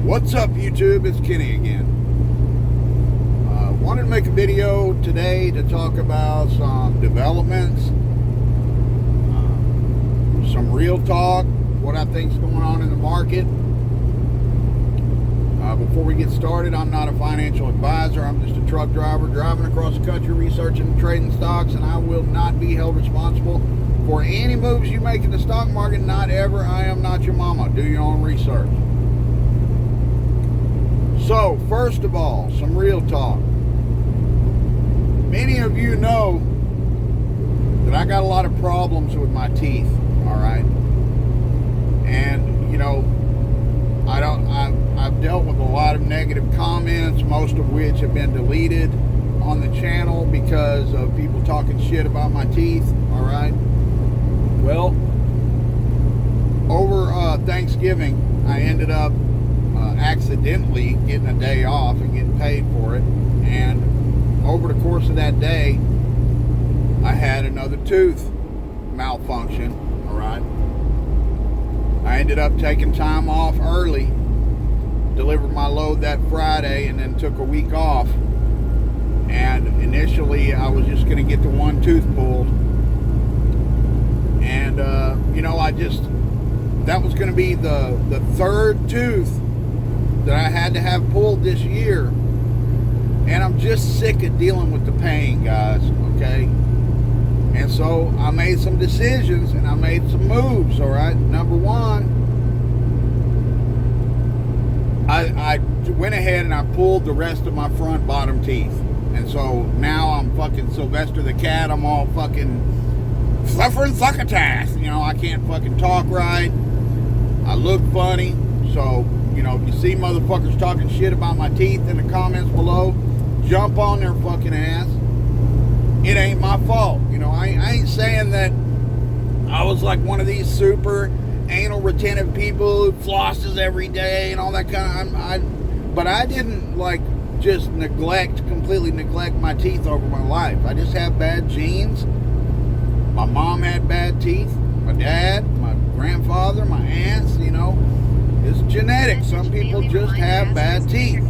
What's up, YouTube? It's Kenny again. Wanted to make a video today to talk about some developments, some real talk, what I think is going on in the market. Before we get started, I'm not a financial advisor. I'm just a truck driver driving across the country researching and trading stocks, and I will not be held responsible for any moves you make in the stock market. Not ever. I am not your mama. Do your own research. So, first of all, some real talk. Many of you know that I got a lot of problems with my teeth, all right? And, you know, I've dealt with a lot of negative comments, most of which have been deleted on the channel because of people talking shit about my teeth, all right? Well, over Thanksgiving, I ended up accidentally getting a day off and getting paid for it, and over the course of that day I had another tooth malfunction. All right, I ended up taking time off early, delivered my load that Friday, and then took a week off. And initially I was just going to get the one tooth pulled, and you know, that was going to be the third tooth that I had to have pulled this year, and I'm just sick of dealing with the pain, guys, okay? And so I made some decisions and I made some moves, all right? Number one, I went ahead and I pulled the rest of my front bottom teeth, and so now I'm fucking Sylvester the Cat. I'm all fucking suffering succotash, you know. I can't fucking talk right, I look funny. So, you know, if you see motherfuckers talking shit about my teeth in the comments below, jump on their fucking ass. It ain't my fault. You know, I ain't saying that I was like one of these super anal retentive people who flosses every day and all that kind of, but I didn't like just completely neglect my teeth over my life. I just have bad genes. My mom had bad teeth. My dad, my grandfather, my aunts, you know. It's genetic. Some people just have bad teeth.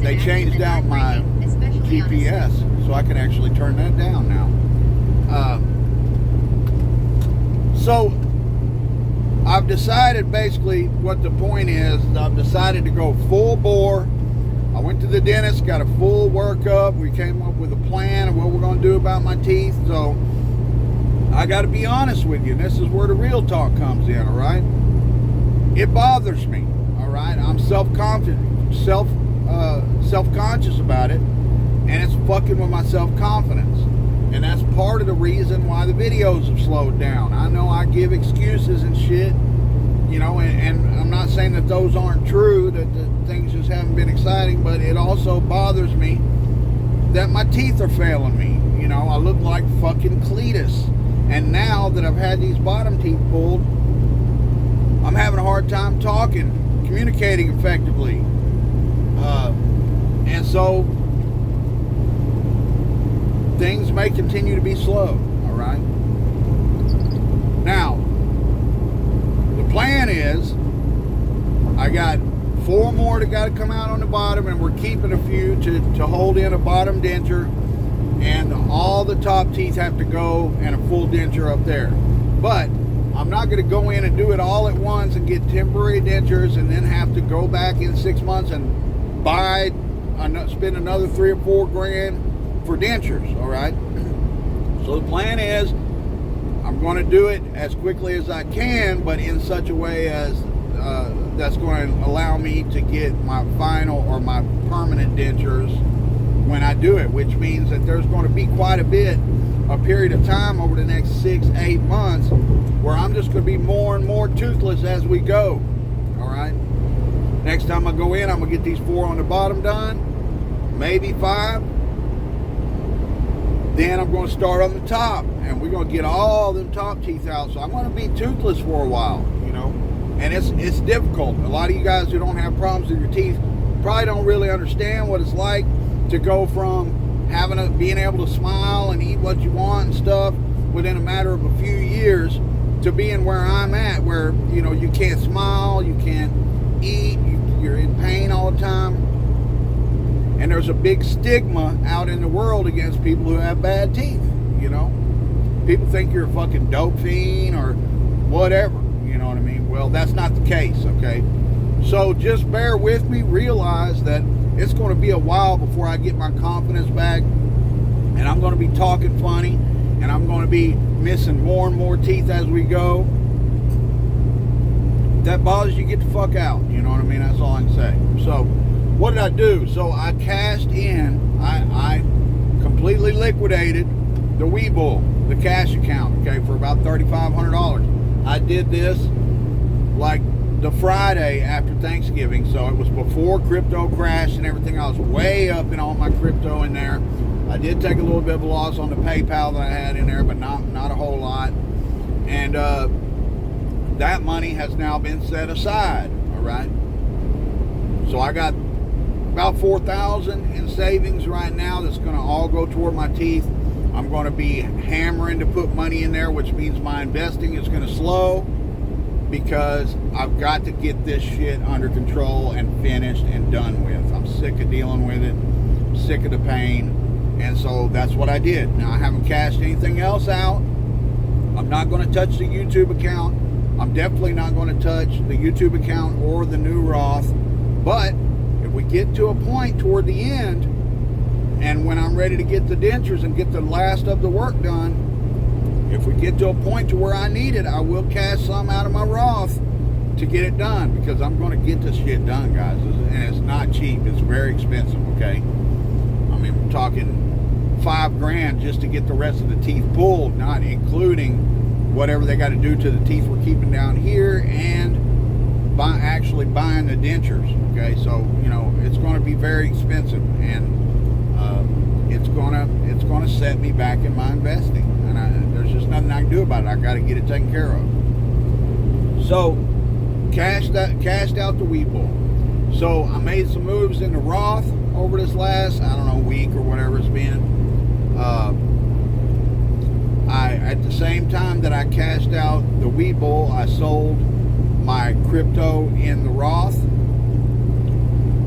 They changed out my GPS, so I can actually turn that down now. So I've decided basically what the point is. I've decided to go full bore. I went to the dentist, got a full workup. We came up with a plan of what we're going to do about my teeth. So I got to be honest with you, and this is where the real talk comes in, all right? It bothers me, all right? I'm self-conscious about it, and it's fucking with my self-confidence. And that's part of the reason why the videos have slowed down. I know I give excuses and shit, you know, and I'm not saying that those aren't true, that things just haven't been exciting, but it also bothers me that my teeth are failing me. You know, I look like fucking Cletus. And now that I've had these bottom teeth pulled, I'm having a hard time talking, communicating effectively. And so things may continue to be slow, all right? Now, the plan is I got 4 more that got to come out on the bottom, and we're keeping a few to hold in a bottom denture. And all the top teeth have to go, and a full denture up there. But I'm not going to go in and do it all at once and get temporary dentures and then have to go back in 6 months and spend another $3 or $4 grand for dentures, all right? So the plan is I'm going to do it as quickly as I can, but in such a way as that's going to allow me to get my final or my permanent dentures when I do it, which means that there's going to be quite a period of time over the next 6-8 months where I'm just going to be more and more toothless as we go. All right. Next time I go in, I'm going to get these 4 on the bottom done, maybe 5. Then I'm going to start on the top, and we're going to get all them top teeth out. So I'm going to be toothless for a while, you know. And it's difficult. A lot of you guys who don't have problems with your teeth probably don't really understand what it's like to go from being able to smile and eat what you want and stuff within a matter of a few years to being where I'm at, where, you know, you can't smile, you can't eat, you're in pain all the time. And there's a big stigma out in the world against people who have bad teeth, you know. People think you're a fucking dope fiend or whatever, you know what I mean? Well, that's not the case, okay? So just bear with me, realize that it's going to be a while before I get my confidence back, and I'm going to be talking funny, and I'm going to be missing more and more teeth as we go. If that bothers you, get the fuck out, you know what I mean? That's all I can say. So what did I do? So I cashed in, I completely liquidated the Webull, the cash account, okay, for about $3,500. I did this like the Friday after Thanksgiving, so it was before crypto crashed and everything. I was way up in all my crypto in there. I did take a little bit of a loss on the PayPal that I had in there, but not a whole lot. And that money has now been set aside, all right? So I got about $4,000 in savings right now that's going to all go toward my teeth. I'm going to be hammering to put money in there, which means my investing is going to slow, because I've got to get this shit under control and finished and done with. I'm sick of dealing with it. I'm sick of the pain. And so that's what I did. Now, I haven't cashed anything else out. I'm not going to touch the YouTube account. I'm definitely not going to touch the YouTube account or the new Roth. But if we get to a point toward the end, and when I'm ready to get the dentures and get the last of the work done, if we get to a point to where I need it, I will cash some out of my Roth to get it done, because I'm going to get this shit done, guys. And it's not cheap. It's very expensive, okay? I mean, we're talking $5,000 just to get the rest of the teeth pulled, not including whatever they got to do to the teeth we're keeping down here, and actually buying the dentures, okay? So, you know, it's going to be very expensive, and it's going to set me back in my investing, and there's just nothing I can do about it. I got to get it taken care of. So cashed out the Webull. So I made some moves in the Roth over this last, I don't know, week or whatever it's been. At the same time that I cashed out the Webull, I sold my crypto in the Roth,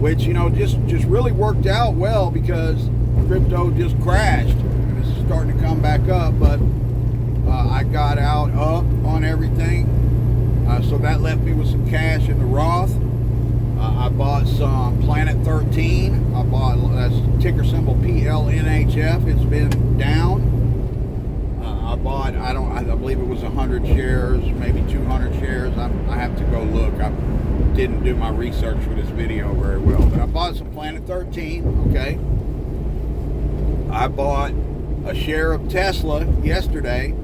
which, you know, just really worked out well, because crypto just crashed and it's starting to come back up. But I got out up on everything, so that left me with some cash in the Roth. I bought some Planet 13. I bought, that's ticker symbol PLNHF. It's been down. I bought, I believe it was 100 shares, maybe 200 shares. I have to go look. I didn't do my research for this video very well, but I bought some Planet 13, okay? I bought a share of Tesla yesterday.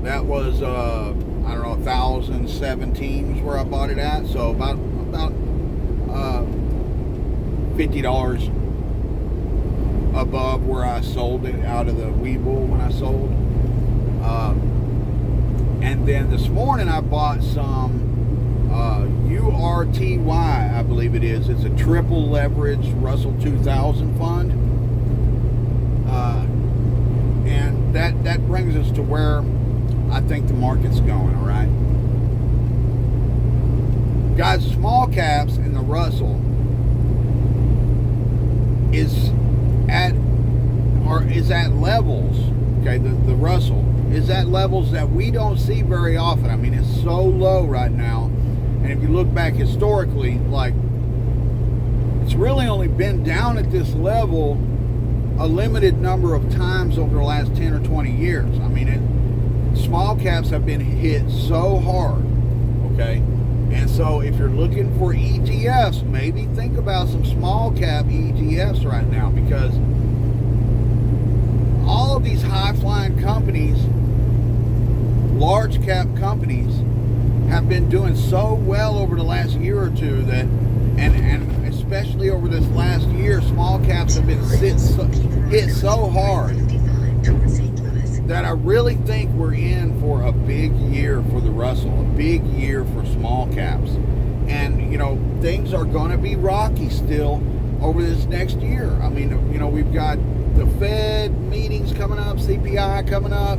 That was, I don't know, 1,017 was where I bought it at. So about $50 above where I sold it out of the Webull when I sold. And then this morning I bought some URTY, I believe it is. It's a triple leverage Russell 2000 fund. And that brings us to where I think the market's going, all right? Guys, small caps in the Russell is at levels, okay, the Russell is at levels that we don't see very often. I mean, it's so low right now. And if you look back historically, like, it's really only been down at this level a limited number of times over the last 10 or 20 years. I mean, small caps have been hit so hard, okay? And so if you're looking for ETFs, maybe think about some small cap ETFs right now, because all of these high-flying companies, large cap companies, have been doing so well over the last year or two that, and especially over this last year, small caps have been hit so hard that I really think we're in for a big year for the Russell, a big year for small caps. And, you know, things are going to be rocky still over this next year. I mean, you know, we've got the Fed meetings coming up, CPI coming up,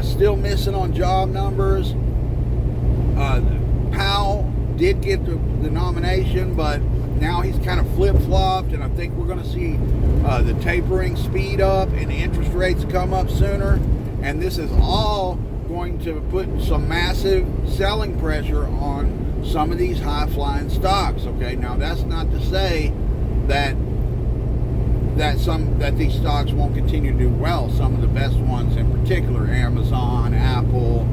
still missing on job numbers. did get the nomination, but now he's kind of flip-flopped, and I think we're going to see the tapering speed up and the interest rates come up sooner. And this is all going to put some massive selling pressure on some of these high-flying stocks. Okay, now that's not to say that these stocks won't continue to do well. Some of the best ones, in particular, Amazon, Apple,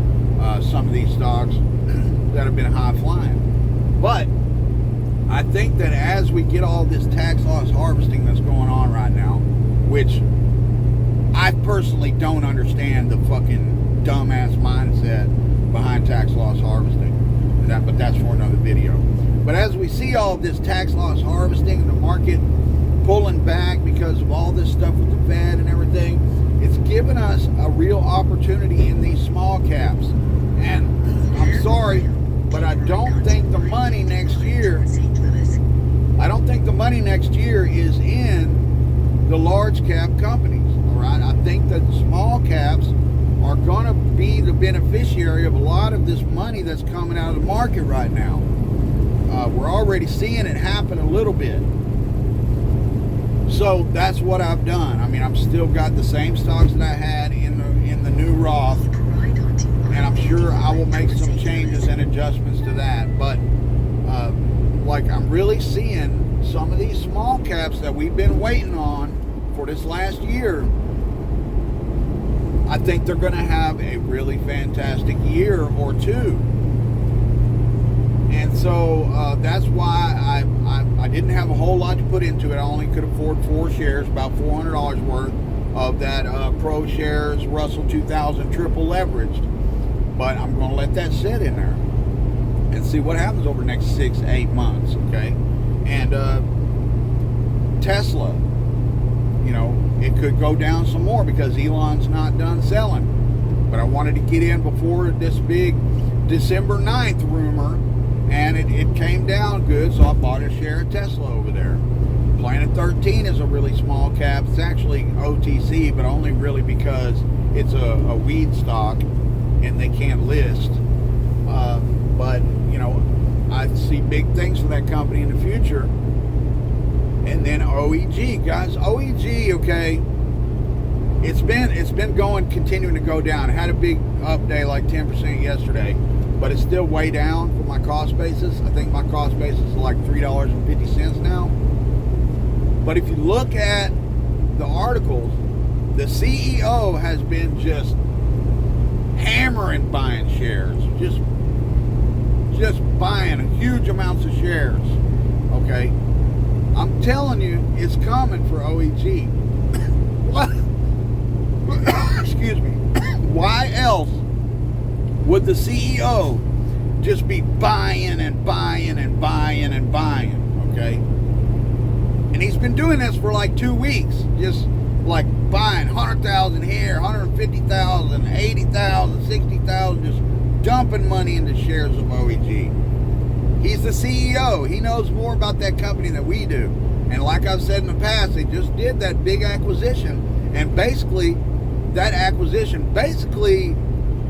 some of these stocks that have been high-flying. But I think that as we get all this tax loss harvesting that's going on right now, which I personally don't understand the fucking dumbass mindset behind tax loss harvesting, but that's for another video. But as we see all this tax loss harvesting and the market pulling back because of all this stuff with the Fed and everything, it's given us a real opportunity in these small caps. And I'm sorry, but I don't think the money next year is in the large cap companies. All right, I think that the small caps are going to be the beneficiary of a lot of this money that's coming out of the market right now. We're already seeing it happen a little bit. So that's what I've done. I mean, I've still got the same stocks that I had in the new Roth, and I'm sure I will make some changes and adjustments to that. But like, I'm really seeing some of these small caps that we've been waiting on for this last year. I think they're going to have a really fantastic year or two. And so that's why I didn't have a whole lot to put into it. I only could afford 4 shares, about $400 worth of that Pro Shares Russell 2000 triple leveraged. But I'm going to let that sit in there and see what happens over the next 6-8 months, okay? And Tesla, you know, it could go down some more because Elon's not done selling. But I wanted to get in before this big December 9th rumor, and it came down good, so I bought a share of Tesla over there. Planet 13 is a really small cap. It's actually OTC, but only really because it's a weed stock and they can't list. But, you know, I see big things for that company in the future. And then OEG, guys. OEG, okay, it's been continuing to go down. It had a big up day, like 10% yesterday, but it's still way down for my cost basis. I think my cost basis is like $3.50 now. But if you look at the articles, the CEO has been just hammering buying shares, just buying huge amounts of shares. Okay, I'm telling you, it's coming for OEG. Excuse me. Why else would the CEO just be buying and buying and buying and buying? Okay, and he's been doing this for like 2 weeks, just like buying 100,000 here, 150,000, 80,000, 60,000, just dumping money into shares of OEG. He's the CEO. He knows more about that company than we do. And like I've said in the past, they just did that big acquisition, and basically that acquisition basically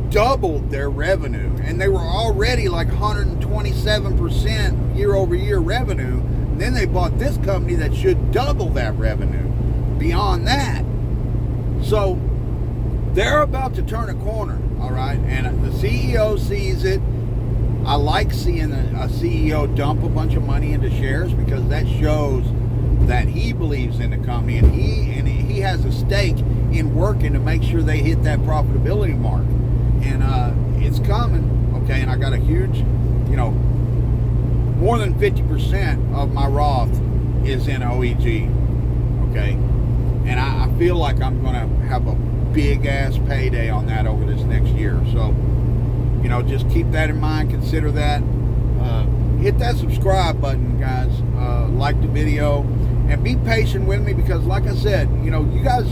doubled their revenue, and they were already like 127% year over year revenue. And then they bought this company that should double that revenue beyond that. So they're about to turn a corner, all right? And the CEO sees it. I like seeing a CEO dump a bunch of money into shares, because that shows that he believes in the company, and he has a stake in working to make sure they hit that profitability mark. And it's coming, okay? And I got a huge, you know, more than 50% of my Roth is in OEG, okay? And I feel like I'm going to have a big-ass payday on that over this next year. So, you know, just keep that in mind. Consider that. Hit that subscribe button, guys. Like the video. And be patient with me, because like I said, you know,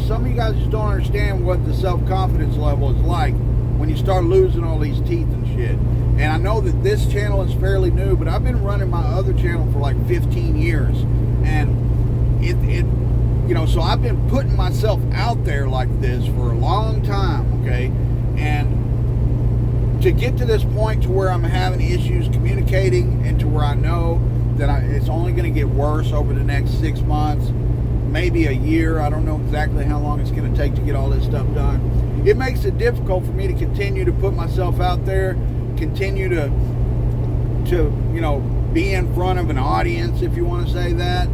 some of you guys just don't understand what the self-confidence level is like when you start losing all these teeth and shit. And I know that this channel is fairly new, but I've been running my other channel for like 15 years. And it you know, so I've been putting myself out there like this for a long time, okay? And to get to this point to where I'm having issues communicating, and to where I know that it's only going to get worse over the next 6 months, maybe a year. I don't know exactly how long it's going to take to get all this stuff done. It makes it difficult for me to continue to put myself out there, continue to be in front of an audience, if you want to say that.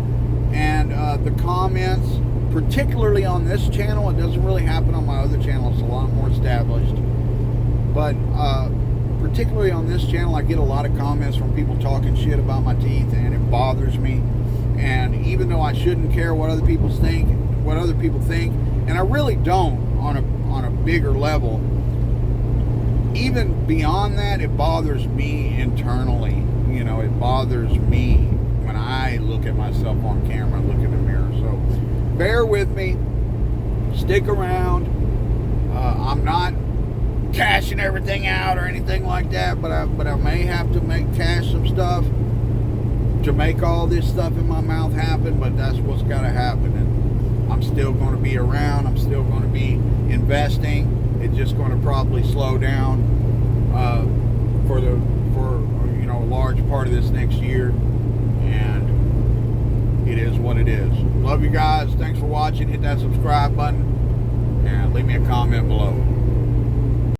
And the comments, particularly on this channel, it doesn't really happen on my other channel. It's a lot more established. But particularly on this channel, I get a lot of comments from people talking shit about my teeth, and it bothers me. And even though I shouldn't care what other people think, and I really don't on a bigger level, even beyond that, it bothers me internally. It bothers me when I look at myself on camera and look in the mirror. So bear with me. Stick around. I'm not cashing everything out or anything like that, but I may have to cash some stuff to make all this stuff in my mouth happen. But that's what's got to happen, and I'm still going to be around. I'm still going to be investing. It's just going to probably slow down for a large part of this next year, and it is what it is. Love you guys. Thanks for watching. Hit that subscribe button and leave me a comment below.